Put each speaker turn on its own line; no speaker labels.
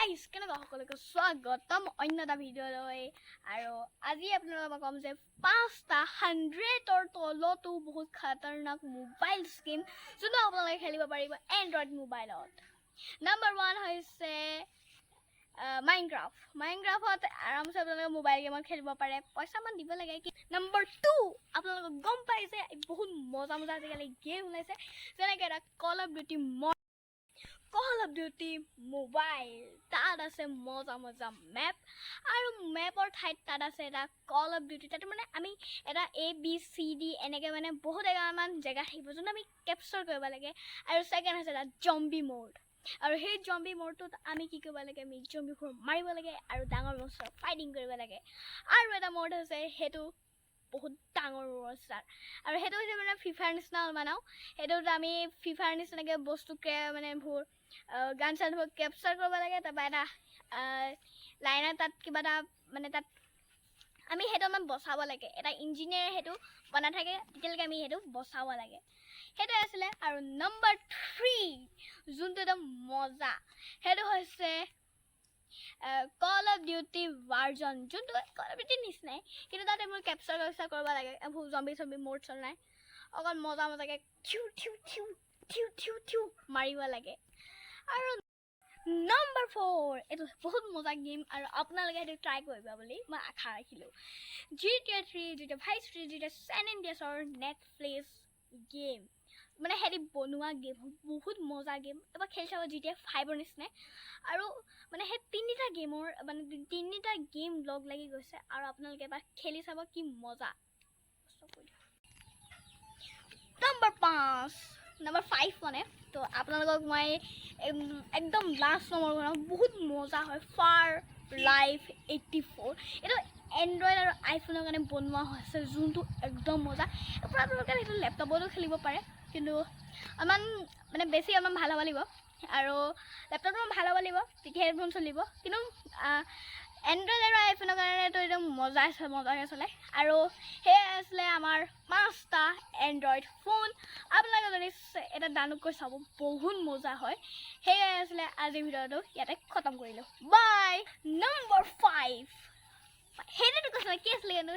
Guys কেনেকুৱা সকলোকে স্বাগতম অন্য এটা ভিডিঅ'লৈ। আৰু আজি আপোনালোকক ক'ম যে 5টা 100ৰ তলতো বহুত খতৰনাক মোবাইল স্কিম যোনটো আপোনালোকে খেলিব পাৰিব এণ্ড্ৰইড মোবাইলত। নাম্বাৰ 1 হৈছে মাইনক্ৰাফ্টত আৰামছে আপোনালোকে মোবাইল গেমত খেলিব পাৰে, পইচামান দিব লাগে। নাম্বাৰ 2 আপোনালোকক গম পাই যে বহুত মজা আজিকালি গেম ওলাইছে, যেনেকৈ এটা কল অফ ডিউটি মোবাইল। তাত আছে মজা মেপ, আৰু মেপৰ ঠাইত তাত আছে এটা কল অফ ডিউটি। তাত মানে আমি এটা ABCD এনেকৈ মানে বহুত এগালমান জেগা থাকিব যোনটো আমি কেপচাৰ কৰিব লাগে। আৰু ছেকেণ্ড আছে এটা জম্বি মোড, আৰু সেই জম্বি মোডটোত আমি কি কৰিব লাগে, আমি জম্বিবোৰ মাৰিব লাগে আৰু ডাঙৰ মনষ্টাৰ ফাইটিং কৰিব লাগে। আৰু এটা মোড আছে, সেইটো বহুত ডাঙৰ মনষ্টাৰ, আৰু সেইটো হৈছে মানে ফিফাৰ নিচিনা বনাওঁ। সেইটোত আমি ফিফাৰ নিচিনাকৈ বস্তু মানে এইবোৰ গান চানবোৰ কেপচাৰ কৰিব লাগে। তাৰপৰা এটা লাইনত তাত কিবা এটা মানে তাত আমি সেইটো আমাৰ বচাব লাগে। এটা ইঞ্জিনিয়াৰ সেইটো বনাই থাকে, তেতিয়ালৈকে আমি সেইটো বচাব লাগে। সেইটোৱে আছিলে। আৰু নাম্বাৰ 3 যোনটো একদম মজা, সেইটো হৈছে কল অফ ডিউটি ভাৰ্জন, যোনটো কল অফ ডিউটিৰ নিচিনাই, কিন্তু তাত এইবোৰ কেপচাৰ কৰিব লাগে। এইবোৰ জম্বি মোড চলাই অকল মজাকৈ থিউ মাৰিব লাগে। আৰু নাম্বাৰ 4 এইটো বহুত মজা গেম, আৰু আপোনালোকে সেইটো ট্ৰাই কৰিব বুলি মই আশা ৰাখিলোঁ। GTA 3, GTA Vice City, GTA San Andreasৰ নেটফ্লিক্স গেম, মানে সিহঁতি বনোৱা গেম বহুত মজা গেম। এবাৰ খেলি চাব, GTA 5ৰ নিচিনাই। আৰু মানে সেই তিনিটা গেম লগ লাগি গৈছে, আৰু আপোনালোকে এবাৰ খেলি চাব কি মজা। নাম্বাৰ 5 মানে তো আপোনালোকক মই একদম লাষ্ট নম্বৰ বনাওঁ, বহুত মজা হয়, ফাৰ লাইফ 84। এইটো এণ্ড্ৰইড আৰু আইফোনৰ কাৰণে বনোৱা হৈছে, যোনটো একদম মজা। আপোনালোকে সেইটো লেপটপতো খেলিব পাৰে, কিন্তু অলপমান মানে বেছি অলপমান ভাল হ'ব লাগিব, আৰু লেপটপটো ভাল হ'ব লাগিব, তেতিয়া হেডফোন চলিব। কিন্তু এণ্ড্ৰইড আৰু আইফোনৰ কাৰণেতো একদম মজাকৈ চলে। আৰু সেয়াই আছিলে আমাৰ 5টা এণ্ড্ৰইড ফোন। আপোনালোকে যদি এটা ডাউনলোড কৰি চাব, বহুত মজা হয়। সেয়াই আছিলে আজিৰ ভিডিঅ'টো, ইয়াতে খতম কৰিলোঁ। বাই। নাম্বাৰ 5 সেইটোতো কৈছিলোঁ, কি আছিলে কিন্তু